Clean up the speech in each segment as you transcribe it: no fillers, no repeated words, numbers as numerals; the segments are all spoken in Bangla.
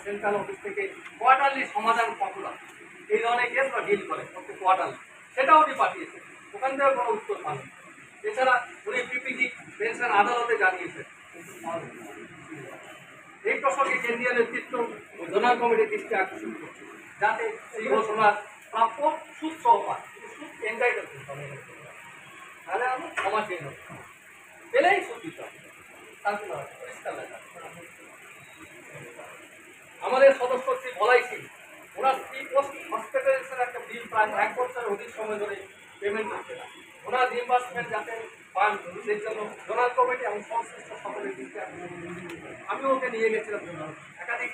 সেন্ট্রাল অফিস থেকে কোয়ার্টারলি সমাধান কতটা এই ধরনের কেস বা ডিল করে প্রত্যেক কোয়ার্টারলি, সেটাও উনি পাঠিয়েছেন, ওখান থেকে কোনো উত্তর পান। এছাড়া উনি পিপিজি পেনশন আদালতে জানিয়েছেন। এই প্রসঙ্গে কেন্দ্রীয় নেতৃত্ব ও জোনাল কমিটির দৃষ্টি আকর্ষণ করছে যাতে এই ঘোষণার প্রাপ্য সুদ সহ পায়, সুদ এন্টাইটেল তাহলে আমরা ক্ষমা চেয়ে নেব, পেলেই সুদ দিতে হবে, পরিষ্কার লেখা। আমাদের সদস্য শ্রী বলাই সিং, ওনার স্ত্রী পোস্ট হসপিটালাইজেশনের একটা বিল প্রায় 1 বছরের অধিক সময় ধরে পেমেন্ট করছে না, ওনার রিইম্বার্সমেন্ট যাতে পান সেই জন্য জোনাল কমিটি এবং সংশ্লিষ্ট সকলের দৃষ্টি আকর্ষণ। আমি ওকে নিয়ে গেছিলাম একাধিক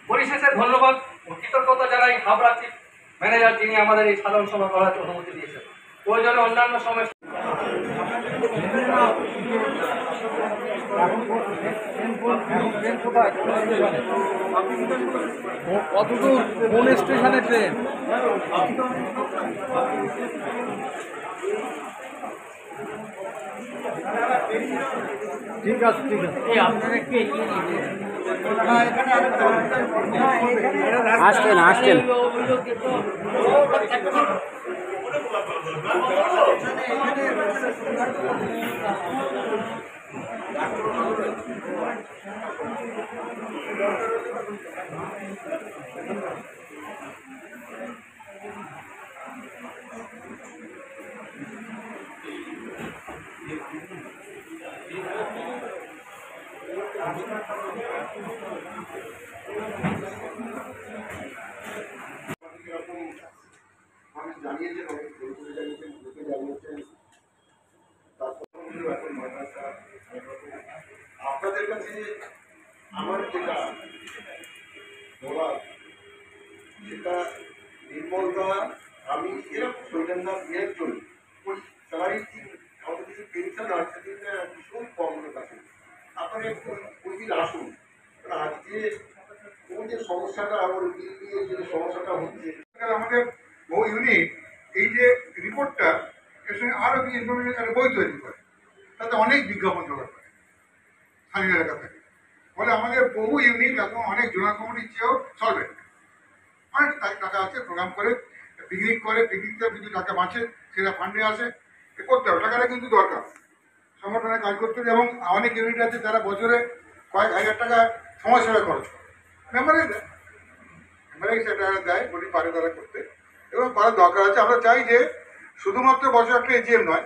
পরিশেষে ধন্যবাদ ও কৃতজ্ঞতা জানাই হাবড়া চিফ ম্যানেজার, যিনি আমাদের এই সাধারণ সভা করার অনুমতি দিয়েছেন। প্রয়োজনে অন্যান্য সময় কতদূর কোন স্টেশনে ট্রেন? ঠিক আছে ঠিক আছে, আপনারা একটু এগিয়ে নিয়ে আসছেন আসছেন। আপনাদের কাছে আমার যেটা বলার সেটা নির্মলদা, আমি এরকম সৈন্যা বিয়ের জন্য ওই স্যালারি আমাদের কিছু পেনশন আছে সেটা ভীষণ কম লোক আছে। আপনারা একটু ওই দিন আসুন, আজকে ওই যে সমস্যাটা আমার বিল নিয়ে যে সমস্যাটা হচ্ছে, আমাদের বহু ইউনিট এই যে রিপোর্টটা এর সঙ্গে আরও কিছু ইনফরমেশন একটা বই তৈরি করে, তাতে অনেক বিজ্ঞাপন জোগাড় করে স্থানীয় এলাকা থেকে। ফলে আমাদের বহু ইউনিট এখন অনেক জোনাল কমিটির চেয়েও সলভেন্ট, অনেক টাকা আছে, প্রোগ্রাম করে পিকনিকটা কিছু টাকা বাঁচে, সেটা ফান্ডে আসে, করতে হবে, টাকাটা কিন্তু দরকার সংগঠনে কাজ করতে হবে। এবং অনেক ইউনিট আছে যারা বছরে কয়েক হাজার টাকা সমাজসেবা খরচ করে, মেম্বারে দেয়, সেটা দেয়, বলি পারে তারা করতে, এবং করার দরকার আছে। আমরা চাই যে শুধুমাত্র বছর একটা এজিএম নয়,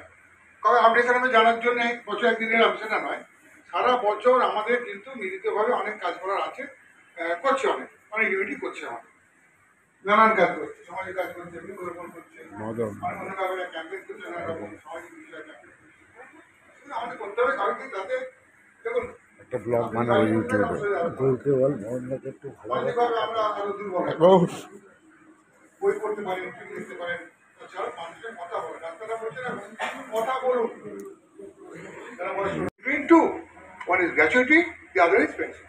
কবে আপডেশন আমি জানার জন্য বছর একদিন এলাম সেটা নয়, সারা বছর আমাদের কিন্তু মিলিতভাবে অনেক কাজ করার আছে, করছে অনেক ইউনিটি করছে, আমাদের নানান কাজ করছে, সমাজের কাজ করছে, বৃক্ষরোপণ করছে, অন্যভাবে ক্যাম্পেইন করছে, নানা রকম সামাজিক বিষয়ে ক্যাম্পেইন করছে। আমাদের করতে হবে, কারণ কি তাতে দেখুন একটা ব্লগ বানাবো ইউটিউবে, আমরা আরো দুর্বল বই পড়তে পারেন, লিখতে পারেন, তাছাড়া মানুষের কথা বলে, ডাক্তাররা বলছে না কথা বলুন। Between two, one is gratuity, the other is pension.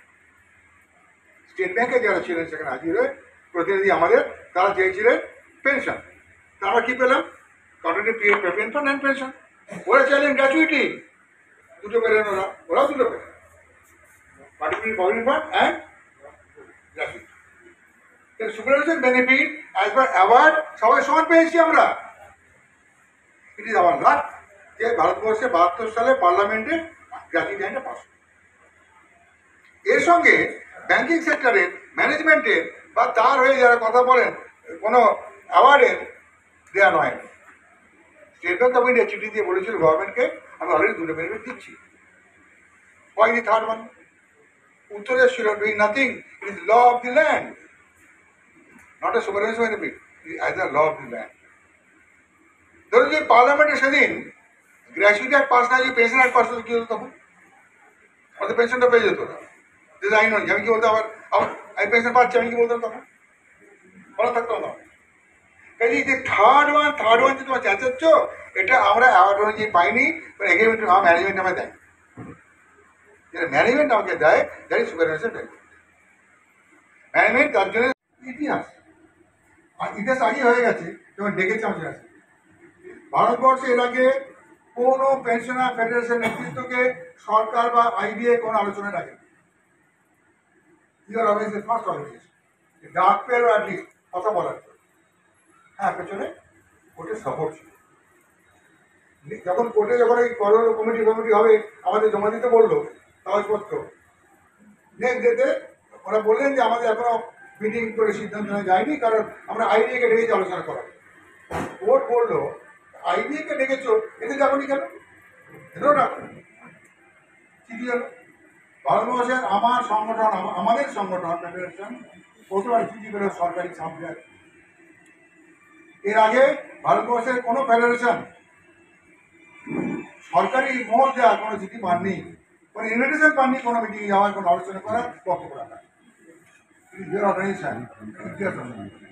State ব্যাংকে যারা ছিলেন সেখানে হাজির হয়ে প্রতিনিধি আমাদের, তারা চেয়েছিলেন পেনশন, তারা কি পেলাম? Continue pension and pension. ওরা চাইলেন গ্র্যাচুইটি, দুটো পেলেন ওরাও দুটো পেলেন, particular provident fund and gratuity. Supervision benefit as per award সবাই সমান পেয়েছি আমরা। ইট ইজ আওয়ার লাক যে ভারতবর্ষে 72 সালে পার্লামেন্টে গ্র্যাচুইটি আইনটা পাস। এর সঙ্গে ব্যাংকিং সেক্টরের ম্যানেজমেন্টের বা তার হয়ে যারা কথা বলেন কোনো অ্যাওয়ার্ডের দেওয়া নয়। স্টেট ব্যাংক অফ ইন্ডিয়া চিঠি দিয়ে বলেছিল গভর্নমেন্টকে, আমি অলরেডি দুটো বেনিফিট দিচ্ছি। Why the third one? উত্তর এসেছিল doing nothing, it is law of the land, not a supervision benefit, as a law of the land. ধরুন যে পার্লামেন্টে সেদিন গ্র্যাচুইটি অ্যাক্ট পাস না, যে পেনশন অ্যাক্ট পাস কি হতো তখন? আমাদের পেনশনটা পেয়ে যেত না, যে আইন নয়। আমি কি বলতাম আবার আমি পেনশন পাচ্ছি, আমি কি বলতাম তখন? বলা থাকতো না। কাজে যে থার্ড ওয়ান যে তোমার চেঁচাচ্ছ, এটা আমরা অ্যাওয়ার্ড অনুযায়ী পাইনি, এগ্রিমেন্ট আমার ম্যানেজমেন্ট আমায় দেয়, যেটা ম্যানেজমেন্ট আমাকে দেয়, that is supervision benefit. Management তার জন্য ইতিহাস, আর ইতিহাস আগে হয়ে গেছে, যখন ডেকেছে আমাদের কাছে। ভারতবর্ষে এর আগে কোনো পেনশনার ফেডারেশন নেতৃত্বকে সরকার বা আইডিএ কোনো আলোচনায় ডাকে you are always the first organization ডাক পেলো অ্যাটলিস্ট কথা বলার জন্য। হ্যাঁ, পেছনে কোর্টের সাপোর্ট ছিল। যখন কোর্টে যখন এই কমিটি হবে আমাদের জমা দিতে বললো কাগজপত্র, নেক্সট ডেতে ওরা বললেন যে আমাদের এখনো মিটিং করে সিদ্ধান্ত নেওয়া যায়নি, কারণ আমরা আইডিএকে ডেকেছি আলোচনা করা। কোর্ট বললো আইডিএকে ডেকেছো, এতে যাবনি কেন? এটাও ডাকো। চিঠি হলো ভারতবর্ষের আমার সংগঠন, আমাদের সংগঠন ফেডারেশন প্রথমবার চিঠি পেল সরকারি সাবজেক্ট। এর আগে ভারতবর্ষের কোনো ফেডারেশন সরকারি মহল দেওয়া কোনো চিঠি পাননি, কোনো ইনভিটেশন পাননি কোনো মিটিংয়ে যাওয়ার, কোনো আলোচনা করার, বক্তব্য রাখার।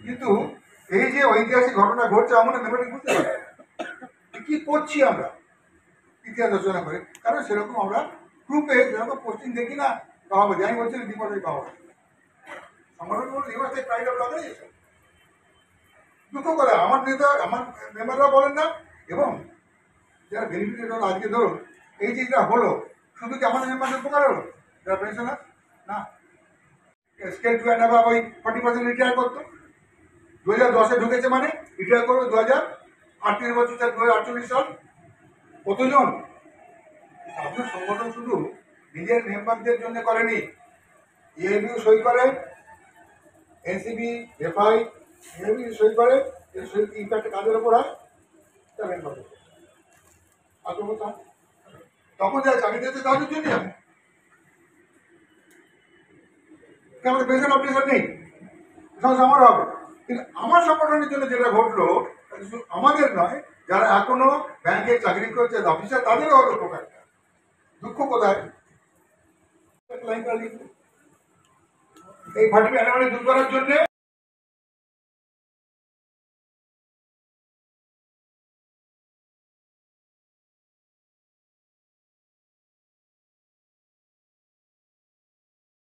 কিন্তু এই যে ঐতিহাসিক ঘটনা ঘটছে আমরা ব্যাপারটা বুঝতে পারি কি করছি আমরা ইতিহাস রচনা করে, কারণ সেরকম আমরা গ্রুপে যেরকম পোস্টিং দেখি না পাবো, যাই বলছি বিপদে পাবো সংগঠন প্রাইড অফ অর্গানাইজেশন। দুঃখ করে আমার নেতা আমার মেম্বাররা বলেন না, এবং যারা বেনিফিটেড হলো আজকে ধরুন এই যে এটা হলো, শুধু কি আমাদের মেম্বারদের উপকার হলো যারা পেনশনার? না, স্কেল 2 অ্যান্ড অ্যাবাভ ওই 40% রিটায়ার করতো। 2010-এ ঢুকেছে মানে রিটায়ার করবে 2038 বছর, 2048 সাল। কতজন? আপনার সংগঠন শুধু নিজের মেম্বারদের জন্য করেনি, এএবিউ সই করে, এনসিবি, এফআই, এএবিউ সই করে, এই সই ইম্প্যাক্ট কাজের ওপর হয়, তা মেম্বার আগ্রহতা। তখন যারা চাকরি দিয়েছে তাদের জন্যই হবে, আমাদের পেনশন অপারেশন নেই, আমার হবে। কিন্তু আমার সংগঠনের জন্য যেটা ঘটলো আমাদের নয়, যারা এখনো ব্যাংকে চাকরি করছে অফিসার, তাদেরও হলো প্রকারটা। দুঃখ কোথায়? এই ফাটি দূর করার জন্য